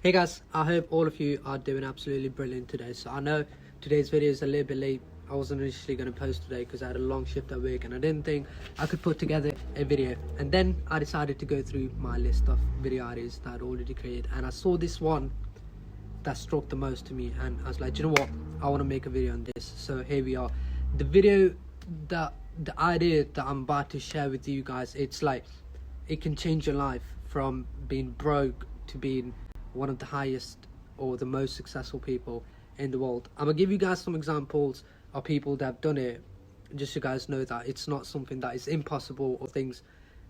Hey guys, I hope all of you are doing absolutely brilliant today. So I know today's video is a little bit late. I wasn't initially going to post today because I had a long shift at work and I didn't think I could put together a video. And then I decided to go through my list of video ideas that I'd already created, and I saw this one that struck the most to me, and I was like, you know what, I want to make a video on this. So here we are. The video, the idea that I'm about to share with you guys, it's like it can change your life from being broke to being one of the highest or the most successful people in the world. I'm gonna give you guys some examples of people that have done it, just so you guys know that it's not something that is impossible or things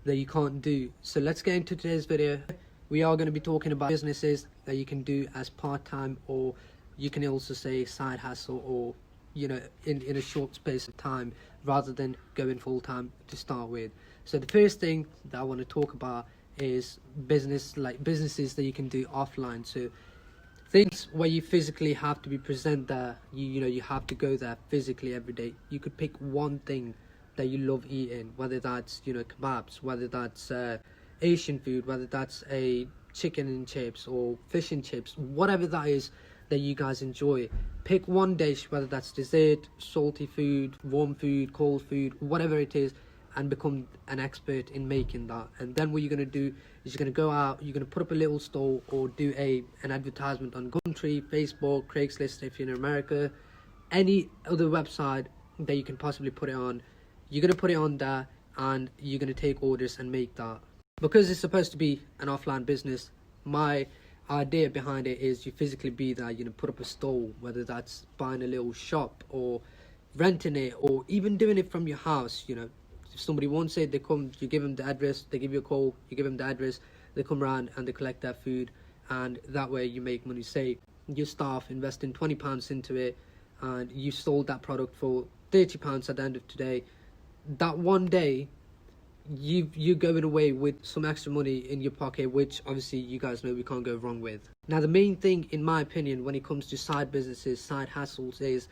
that you can't do. So let's get into today's video. We are going to be talking about businesses that you can do as part-time, or you can also say side hustle, or in a short space of time rather than going full-time to start with. So the first thing that I want to talk about is businesses that you can do offline. So things where you physically have to be present there, you have to go there physically every day. You could pick one thing that you love eating, whether that's kebabs, whether that's Asian food, whether that's a chicken and chips or fish and chips, whatever that is that you guys enjoy. Pick one dish, whether that's dessert, salty food, warm food, cold food, whatever it is, and become an expert in making that. And then what you're going to do is you're going to go out, you're going to put up a little stall or do an advertisement on Gumtree, Facebook, Craigslist if you're in America, any other website that you can possibly put it on. You're going to put it on there and you're going to take orders and make that. Because it's supposed to be an offline business, my idea behind it is you physically be there, put up a stall, whether that's buying a little shop or renting it or even doing it from your house. If somebody wants it, they come, you give them the address, they give you a call, you give them the address, they come around and they collect their food, and that way you make money. Say your staff investing £20 into it and you sold that product for £30 at the end of today. That one day you're going away with some extra money in your pocket, which obviously you guys know we can't go wrong with. Now the main thing in my opinion when it comes to side businesses, side hustles, is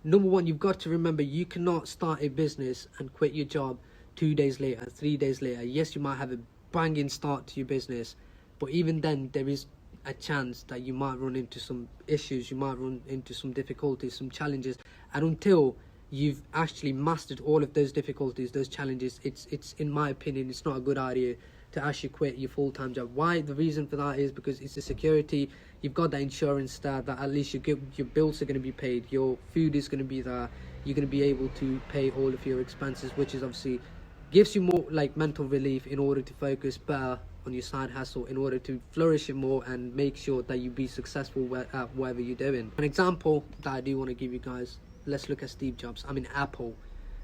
number one, you've got to remember you cannot start a business and quit your job 2 days later, 3 days later. Yes, you might have a banging start to your business, but even then there is a chance that you might run into some issues, you might run into some difficulties, some challenges, and until you've actually mastered all of those difficulties, those challenges, it's in my opinion, it's not a good idea to actually quit your full-time job. Why? The reason for that is because it's a security. You've got that insurance there that at least your bills are going to be paid, your food is going to be there, you're going to be able to pay all of your expenses, which is obviously gives you more mental relief in order to focus better on your side hustle, in order to flourish it more and make sure that you be successful at whatever you're doing. An example that I do want to give you guys, let's look at Steve Jobs. I mean Apple.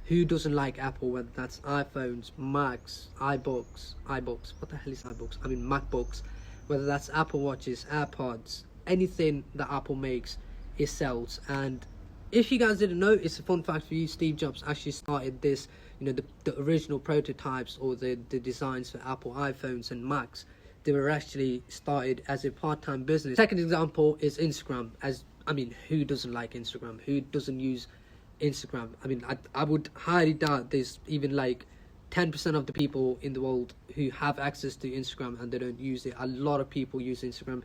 Who doesn't like Apple? Whether that's iPhones, Macs, iBooks, what the hell is iBooks? I mean MacBooks. Whether that's Apple Watches, AirPods, anything that Apple makes, it sells. And if you guys didn't know, it's a fun fact for you, Steve Jobs actually started this, the original prototypes or the designs for Apple iPhones and Macs, they were actually started as a part-time business. Second example is Instagram. Who doesn't like Instagram? Who doesn't use Instagram? I would highly doubt there's even 10% of the people in the world who have access to Instagram and they don't use it. A lot of people use Instagram.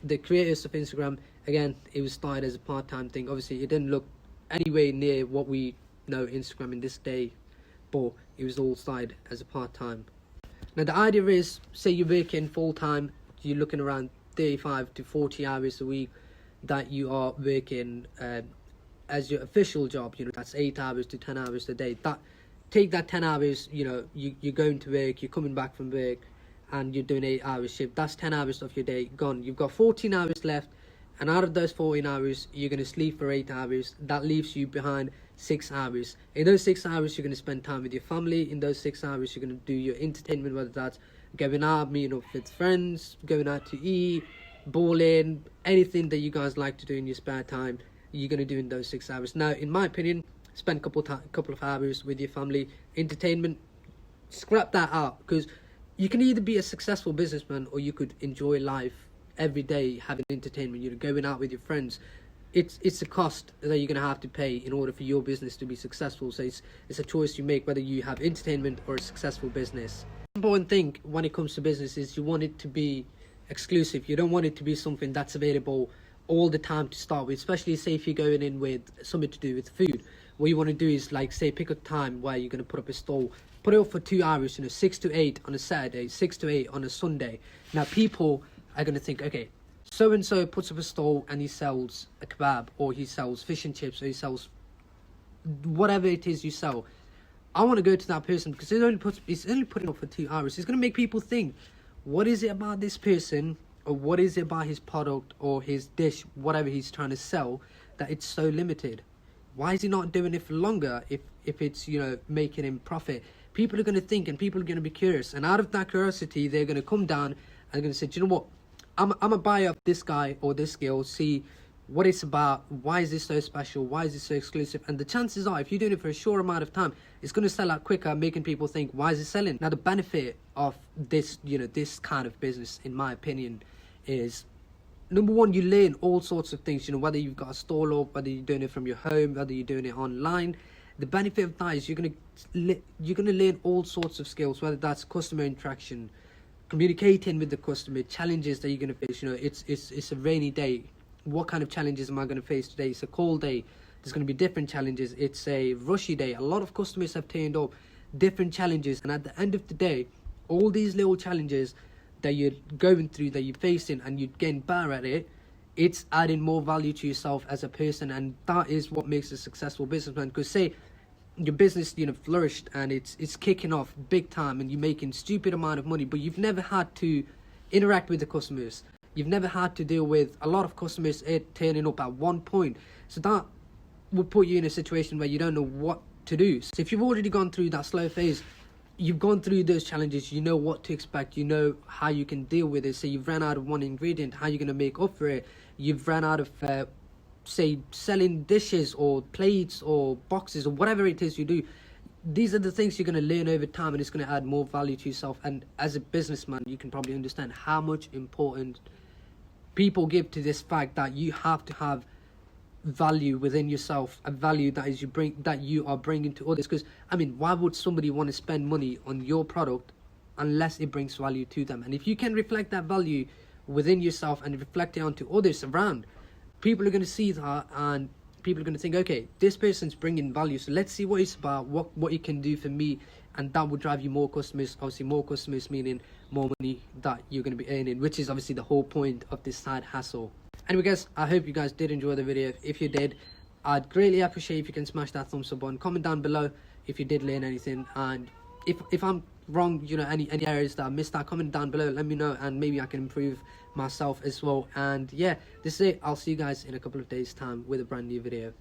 The creators of Instagram, again, it was started as a part-time thing. Obviously it didn't look anywhere near what we know Instagram in this day, but it was all started as a part-time. Now the idea is, say you're working full-time, you're looking around 35 to 40 hours a week that you are working as your official job. That's 8 hours to 10 hours a day. Take that 10 hours, you're going to work, you're coming back from work and you're doing 8 hours shift. That's 10 hours of your day gone. You've got 14 hours left, and out of those 14 hours you're going to sleep for 8 hours. That leaves you behind 6 hours. In those 6 hours you're going to spend time with your family. In those 6 hours you're going to do your entertainment, whether that's going out, meeting up with friends, going out to eat, bowling, anything that you guys like to do in your spare time, you're going to do in those 6 hours. Now in my opinion, spend a couple of hours with your family. Entertainment, scrap that out, because you can either be a successful businessman or you could enjoy life every day having entertainment, going out with your friends. It's a cost that you're going to have to pay in order for your business to be successful. So it's a choice you make whether you have entertainment or a successful business. The important thing when it comes to business is you want it to be exclusive. You don't want it to be something that's available all the time to start with, especially say if you're going in with something to do with food. What you want to do is, like, say, pick a time where you're going to put up a stall, put it up for 2 hours, 6 to 8 on a Saturday, 6 to 8 on a Sunday. Now people are going to think, okay, so and so puts up a stall and he sells a kebab, or he sells fish and chips, or he sells whatever it is you sell. I want to go to that person because he's only putting up for 2 hours. It's going to make people think, what is it about this person, or what is it about his product or his dish, whatever he's trying to sell, that it's so limited? Why is he not doing it for longer if it's, making him profit? People are going to think, and people are going to be curious, and out of that curiosity, they're going to come down and they're going to say, do you know what, I'm a buyer of this guy or this skill, see what it's about, why is this so special, why is this so exclusive? And the chances are, if you're doing it for a short amount of time, it's going to sell out quicker, making people think, why is it selling? Now the benefit of this, this kind of business, in my opinion, is, number one, you learn all sorts of things, whether you've got a stall up, whether you're doing it from your home, whether you're doing it online. The benefit of that is you're gonna learn all sorts of skills, whether that's customer interaction, communicating with the customer, challenges that you're gonna face. It's a rainy day. What kind of challenges am I gonna face today? It's a cold day. There's gonna be different challenges. It's a rushy day. A lot of customers have turned up, different challenges, and at the end of the day, all these little challenges that you're going through, that you're facing, and you're getting better at it, it's adding more value to yourself as a person. And that is what makes a successful businessman. Because say your business flourished and it's kicking off big time and you're making stupid amount of money, but you've never had to interact with the customers, you've never had to deal with a lot of customers turning up at one point, so that would put you in a situation where you don't know what to do. So if you've already gone through that slow phase, you've gone through those challenges, you know what to expect, you know how you can deal with it. So you've ran out of one ingredient, how you're going to make up for it. You've ran out of say selling dishes or plates or boxes or whatever it is you do. These are the things you're going to learn over time, and it's going to add more value to yourself. And as a businessman, you can probably understand how much important people give to this fact that you have to have value within yourself, a value that you are bringing to others. Because why would somebody want to spend money on your product unless it brings value to them? And if you can reflect that value within yourself and reflect it onto others around, people are going to see that, and people are going to think, okay, this person's bringing value, so let's see what it's about, what it can do for me. And that will drive you more customers. Obviously more customers meaning more money that you're going to be earning, which is obviously the whole point of this side hustle. Anyway guys, I hope you guys did enjoy the video. If you did, I'd greatly appreciate if you can smash that thumbs up button. Comment down below if you did learn anything, and if I'm wrong, any areas that I missed out, comment down below, let me know, and maybe I can improve myself as well. And yeah, this is it. I'll see you guys in a couple of days time with a brand new video.